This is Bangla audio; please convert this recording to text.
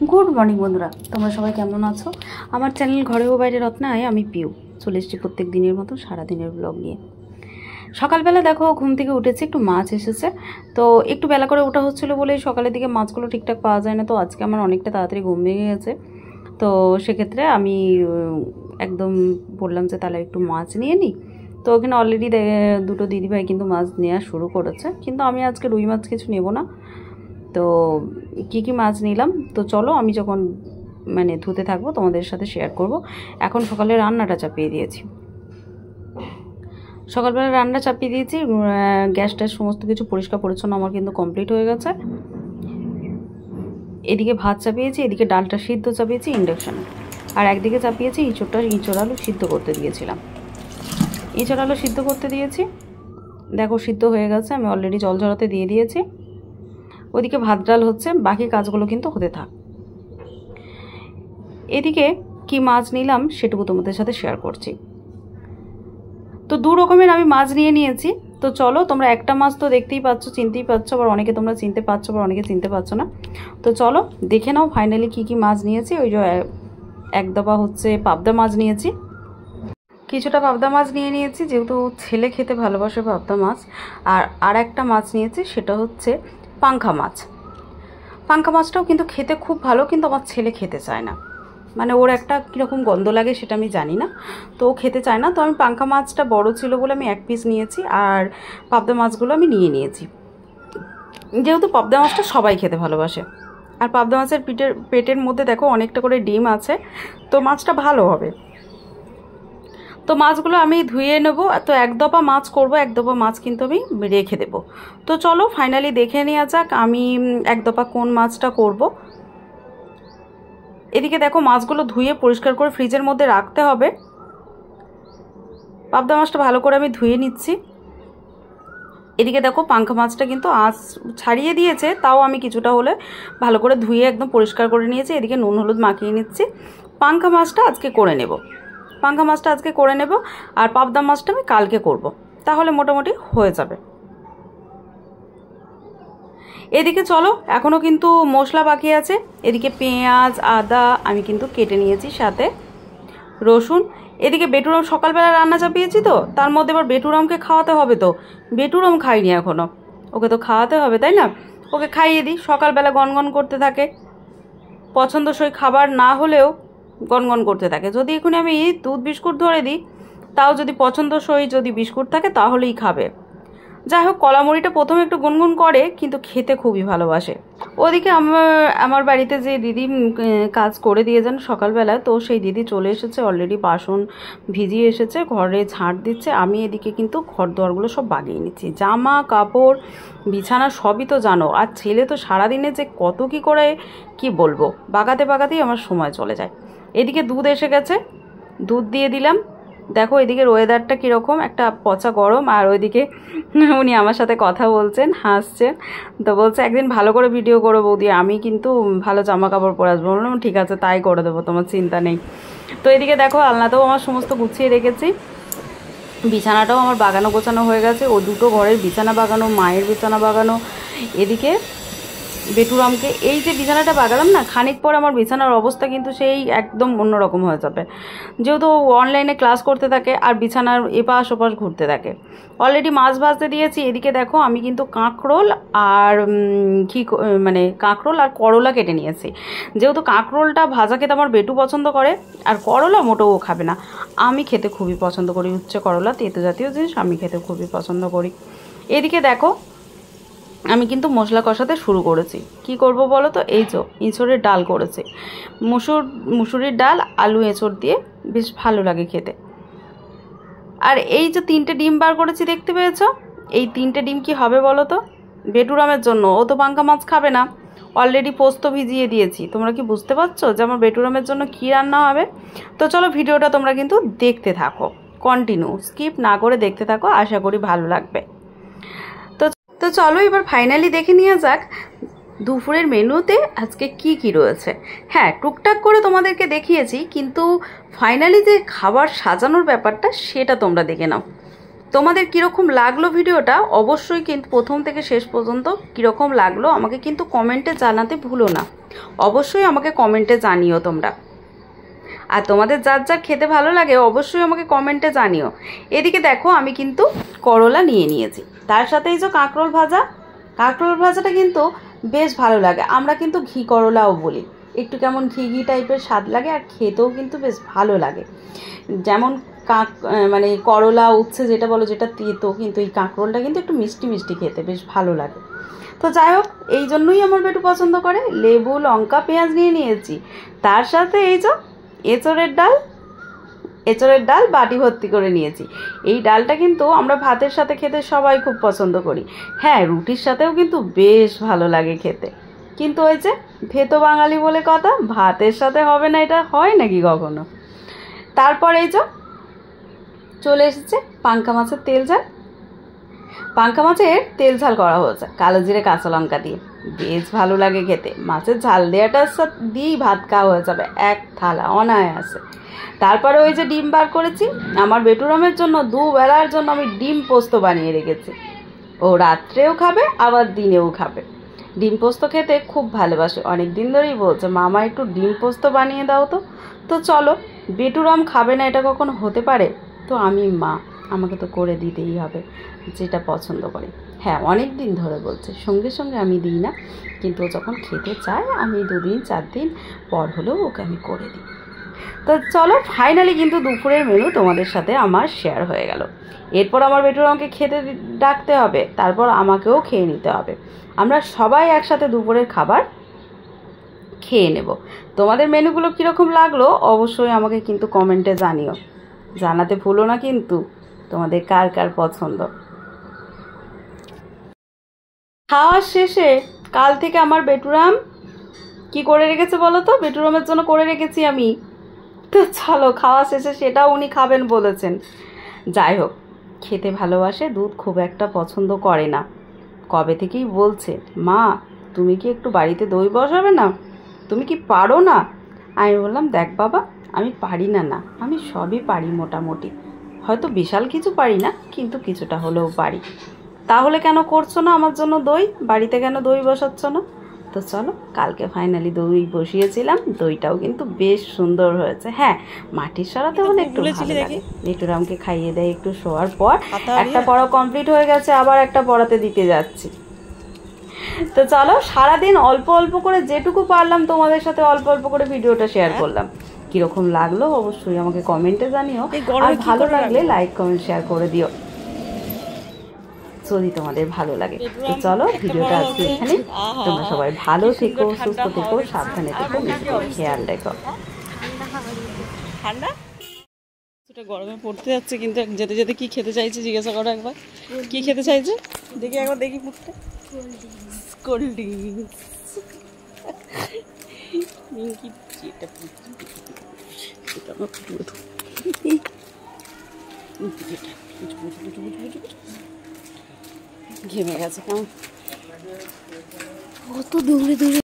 গুড মর্নিং বন্ধুরা, তোমরা সবাই কেমন আছো? আমার চ্যানেল ঘরে ও বাইরে রত্নায় আমি পিউ চলে এসেছি প্রত্যেক দিনের মতো সারাদিনের ব্লগ নিয়ে। সকালবেলা দেখো ঘুম থেকে উঠেছি, একটু মাছ এসেছে, তো একটু বেলা করে ওঠা হচ্ছিলো বলে সকালের দিকে মাছগুলো ঠিকঠাক পাওয়া যায় না। তো আজকে আমার অনেকটা তাড়াতাড়ি ঘুম ভেঙে গেছে, তো সেক্ষেত্রে আমি একদম বললাম যে তাহলে একটু মাছ নিয়ে নিই। তো ওখানে অলরেডি দুটো দিদিভাই কিন্তু মাছ নেওয়া শুরু করেছে, কিন্তু আমি আজকে রুই মাছ কিছু নেব না। তো কি মাছ নিলাম তো চলো আমি যখন ধুতে থাকবো তোমাদের সাথে শেয়ার করব। এখন সকালে রান্নাটা চাপিয়ে দিয়েছি, সকালবেলা রান্না চাপিয়ে দিয়েছি, গ্যাসটা সমস্ত কিছু পরিষ্কার পরিচ্ছন্ন আমার কিন্তু কমপ্লিট হয়ে গেছে। এদিকে ভাত চাপিয়েছি, এদিকে ডালটা সিদ্ধ চাপিয়েছি ইন্ডাকশানে, আর একদিকে চাপিয়েছি ইঁচড় আলু সিদ্ধ করতে দিয়েছিলাম। ইঁচড় আলু সিদ্ধ করতে দিয়েছি, দেখো সিদ্ধ হয়ে গেছে, আমি অলরেডি জল ঝরাতে দিয়ে দিয়েছি। ওদিকে ভাত ডাল হচ্ছে, বাকি কাজগুলো কিন্তু হতে থাক। এদিকে কি মাছ নিলাম সেটুকু তোমাদের সাথে শেয়ার করছি। তো দু রকমের আমি মাছ নিয়ে নিয়েছি। তো চলো, তোমরা একটা মাছ তো দেখতেই পাচ্ছ, চিনতেই পারছো, আবার অনেকে তোমরা চিনতে পারছো, আবার অনেকে চিনতে পারছো না। তো চলো দেখে নাও ফাইনালি কি মাছ নিয়েছি। ওই যে এক দফা হচ্ছে পাবদা মাছ নিয়েছি, কিছুটা পাবদা মাছ নিয়েছি, যেহেতু ছেলে খেতে ভালোবাসে পাবদা মাছ। আর একটা মাছ নিয়েছি, সেটা হচ্ছে পাঙ্খা মাছ। পাঙ্খা মাছটাও কিন্তু খেতে খুব ভালো, কিন্তু আমার ছেলে খেতে চায় না, ওর একটা কীরকম গন্ধ লাগে সেটা আমি জানি না, তো ও খেতে চায় না। তো আমি পাঙ্খা মাছটা বড় ছিল বলে আমি 1 পিস নিয়েছি, আর পাবদা মাছগুলো আমি নিয়েছি, যেহেতু পাবদা মাছটা সবাই খেতে ভালোবাসে। আর পাবদা মাছের পেটের মধ্যে দেখো অনেকটা করে ডিম আছে, তো মাছটা ভালো হবে। তো মাছগুলো আমি ধুয়ে নেব। তো এক দফা মাছ করব, এক দফা মাছ কিন্তু আমি রেখে দেব। তো চলো ফাইনালি দেখে নেওয়া যাক আমি এক দফা কোন মাছটা করব। এদিকে দেখো মাছগুলো ধুয়ে পরিষ্কার করে ফ্রিজের মধ্যে রাখতে হবে। পাবদা মাছটা ভালো করে আমি ধুয়ে নিচ্ছি। এদিকে দেখো পাঙ্খা মাছটা কিন্তু আঁশ ছাড়িয়ে দিয়েছে, তাও আমি কিছুটা হলে ভালো করে ধুয়ে একদম পরিষ্কার করে নিয়েছি। এদিকে নুন হলুদ মাখিয়ে নিচ্ছি। পাঙ্খা মাছটা আজকে করে নেব, আর পাবদা মাছটা আমি কালকে করব, তাহলে মোটামুটি হয়ে যাবে। এদিকে চলো, এখনও কিন্তু মশলা বাকি আছে। এদিকে পেঁয়াজ আদা আমি কিন্তু কেটে নিয়েছি, সাথে রসুন। এদিকে বেটুরাম সকালবেলা রান্না চাপিয়েছি, তো তার মধ্যে এবার বেটুরামকে খাওয়াতে হবে। তো বেটুরাম খাইনি এখনও, ওকে তো খাওয়াতে হবে, তাই না? ওকে খাইয়ে দিই, সকালবেলা গনগন করতে থাকে, পছন্দসই খাবার না হলেও গনগন করতে থাকে। যদি এখন আমি দুধ বিস্কুট ধরে দিই, তাও যদি পছন্দসই যদি বিস্কুট থাকে তাহলেই খাবে। যাই হোক, কলামুড়িটা প্রথমে একটু গুনগুন করে, কিন্তু খেতে খুবই ভালোবাসে। ওদিকে আমার বাড়িতে যে দিদি কাজ করে দিয়ে যান সকালবেলা, তো সেই দিদি চলে এসেছে, অলরেডি বাসন ভিজিয়ে এসেছে, ঘরে ঝাঁট দিচ্ছে। আমি এদিকে কিন্তু ঘর দোয়ারগুলো সব বাগিয়ে নিচ্ছি, জামা কাপড় বিছানা সবই তো জানো। আর ছেলে তো সারাদিনে যে কত কি করে কি বলবো, বাগাতেই আমার সময় চলে যায়। এদিকে দুধ এসে গেছে, দুধ দিয়ে দিলাম। দেখো এদিকে ওয়েদারটা কীরকম, একটা পচা গরম, আর ওইদিকে উনি আমার সাথে কথা বলছেন, হাসছেন। তো বলছে একদিন ভালো করে ভিডিও করো বৌদি, আমি কিন্তু ভালো জামা কাপড় পরে আসবো। বললাম ঠিক আছে, তাই করে দেবো, তোমার চিন্তা নেই। তো এদিকে দেখো আলনাতেও আমার সমস্ত গুছিয়ে রেখেছি, বিছানাটাও আমার বাগানো গোছানো হয়ে গেছে। ও দুটো ঘরের বিছানা বাগানো, মায়ের বিছানা বাগানো। এদিকে বেটুরামকে এই যে বিছানাটা বাগালাম না, খানিক পর আমার বিছানার অবস্থা কিন্তু সেই একদম অন্যরকম হয়ে যাবে, যেহেতু অনলাইনে ক্লাস করতে থাকে আর বিছানার এপাশ ওপাশ ঘুরতে থাকে। অলরেডি মাছ ভাজতে দিয়েছি। এদিকে দেখো আমি কিন্তু কাঁকরোল আর কাঁকরোল আর করলা কেটে নিয়েছি, যেহেতু কাঁকরোলটা ভাজা খেতে আমার বেটু পছন্দ করে, আর করলা মোটেও খাবে না। আমি খেতে খুবই পছন্দ করি, উচ্ছে করলা তেতো জাতীয় জিনিস আমি খেতে খুবই পছন্দ করি। এদিকে দেখো আমি কিন্তু মশলা কষাতে শুরু করেছি। কি করব বলো তো, এই যে এঁচড়ের ডাল করেছি, মুসুরির ডাল আলু এঁচড় দিয়ে, বেশ ভালো লাগে খেতে। আর এই যে 3টে ডিম বার করেছি, দেখতে পেয়েছো? এই 3টে ডিম কি হবে বলো তো? বেটুরামের জন্য, ও তো পাঙ্খা মাছ খাবে না। অলরেডি পোস্ত ভিজিয়ে দিয়েছি। তোমরা কি বুঝতে পারছো যে আমার বেটুরামের জন্য কী রান্না হবে? তো চলো ভিডিওটা তোমরা কিন্তু দেখতে থাকো, কন্টিনিউ স্কিপ না করে দেখতে থাকো, আশা করি ভালো লাগবে। তো চলো এবার ফাইনালি দেখে নেওয়া যাক দুপুরের মেনুতে আজকে কি রয়েছে। হ্যাঁ, টুকটাক করে তোমাদেরকে দেখিয়েছি, কিন্তু ফাইনালি যে খাবার সাজানোর ব্যাপারটা সেটা তোমরা দেখে নাও। তোমাদের কীরকম লাগলো ভিডিওটা অবশ্যই কিন্তু প্রথম থেকে শেষ পর্যন্ত কীরকম লাগলো আমাকে কিন্তু কমেন্টে জানাতে ভুলো না। অবশ্যই আমাকে কমেন্টে জানিও তোমরা। আর তোমাদের যার যার খেতে ভালো লাগে অবশ্যই আমাকে কমেন্টে জানিও। এদিকে দেখো আমি কিন্তু করলা নিয়ে নিয়েছি, তার সাথে এই যে কাঁকরোল ভাজা। কাঁকরোল ভাজাটা কিন্তু বেশ ভালো লাগে, আমরা কিন্তু ঘি করলাও বলি। একটু কেমন ঘি ঘি টাইপের স্বাদ লাগে আর খেতেও কিন্তু বেশ ভালো লাগে। যেমন মানে করলা উচ্ছে যেটা বলো, যেটা তেতো, কিন্তু এই কাঁকরোলটা কিন্তু একটু মিষ্টি মিষ্টি খেতে বেশ ভালো লাগে। তো যাই হোক, এই জন্যই আমার বেটু পছন্দ করে। লেবু লঙ্কা পেঁয়াজ নিয়ে নিয়েছি, তার সাথে এই যে এঁচড়ের ডাল বাটি ভর্তি করে নিয়েছি। এই ডালটা কিন্তু আমরা ভাতের সাথে খেতে সবাই খুব পছন্দ করি। হ্যাঁ, রুটির সাথেও কিন্তু বেশ ভালো লাগে খেতে, কিন্তু ওই যে ভেতো বাঙালি বলে কথা, ভাতের সাথে হবে না, এটা হয় নাকি কখনো। তারপর এই যে চলে এসেছে পাঙ্কা মাছের তেল ঝাল। পাঙ্কা মাছের তেল ঝাল করা হয়েছে কালো জিরে কাঁচা লঙ্কা দিয়ে, বেশ ভালো লাগে খেতে। মাছের ঝাল দেওয়াটার সাথে দিয়েই ভাত খাওয়া হয়ে যাবে এক থালা অনায়াসে। তারপরে ওই যে ডিম বার করেছি আমার বেটুরামের জন্য, দুবেলার জন্য আমি ডিম পোস্ত বানিয়ে রেখেছি। ও রাত্রেও খাবে আবার দিনেও খাবে। ডিম পোস্ত খেতে খুব ভালোবাসে, অনেক দিন ধরেই বলছে মামা একটু ডিম পোস্ত বানিয়ে দাও তো। তো চলো, বেটুরাম খাবে না এটা কখনো হতে পারে? তো আমি মা, আমাকে তো করে দিতেই হবে যেটা পছন্দ করে। হ্যাঁ, অনেক দিন ধরে বলছে, সঙ্গে সঙ্গে আমি দিই না, কিন্তু ও যখন খেতে চায় আমি 2 দিন 4 দিন পর হলেও ওকে আমি করে দিই। তো চলো, ফাইনালি কিন্তু দুপুরের মেনু তোমাদের সাথে আমার শেয়ার হয়ে গেল। এরপর আমার বেটুরামকে খেতে ডাকতে হবে, তারপর আমাকেও খেয়ে নিতে হবে। আমরা সবাই একসাথে দুপুরের খাবার খেয়ে নেব। তোমাদের মেনুগুলো কীরকম লাগলো অবশ্যই আমাকে কিন্তু কমেন্টে জানিও, জানাতে ভুলো না কিন্তু তোমাদের কার কার পছন্দ। খাওয়ার শেষে কাল থেকে আমার বেটুরাম কি করে রেখেছে বলো তো? বেটুরামের জন্য করে রেখেছি আমি। তো চলো, খাওয়া শেষে সেটাও উনি খাবেন বলেছেন। যাই হোক, খেতে ভালোবাসে, দুধ খুব একটা পছন্দ করে না। কবে থেকেই বলছে মা তুমি কি একটু বাড়িতে দই বসাবে না, তুমি কি পারো না? আমি বললাম দেখ বাবা, আমি পারি না, আমি সবই পারি মোটামুটি, হয়তো বিশাল কিছু পারি না কিন্তু কিছুটা হলেও পারি। তাহলে কেন করছো না আমার জন্য দই? বাড়িতে কেন দই বসাচ্ছ না? তো চলো, কালকে ফাইনালি দই বসিয়েছিলাম, দইটাও কিন্তু বেশ সুন্দর হয়েছে। হ্যাঁ, মাটির সরাতে হলে একটু ভালো লাগে। বেটুরামকে খাইয়ে দেয় একটু শোয়ার পর, একটা পড়া কমপ্লিট হয়ে গেছে, আবার একটা পড়াতে দিতে যাচ্ছি। তো চলো, সারাদিন অল্প অল্প করে যেটুকু পারলাম তোমাদের সাথে অল্প অল্প করে ভিডিওটা শেয়ার করলাম। কিরকম লাগলো অবশ্যই আমাকে কমেন্টে জানিও, আর ভালো লাগলে লাইক কমেন্ট শেয়ার করে দিও যদি তোমাদের ভালো লাগে। তো চলো, ভিডিওটা আজকে এখানে। তোমরা সবাই ভালো থেকো, সুস্থ থেকো, সাবধানে থেকো, খেয়াল রেখো। ঠান্ডা সেটা গরমে পড়তে যাচ্ছে, কিন্তু যেতে যেতে কি খেতে চাইছে জিজ্ঞাসা করো একবার। কি খেতে চাইছে দেখি, একবার দেখি মুখটা। Cold drinks. ঘেমে গেছে কেমন, কত দৌড়ে দৌড়ে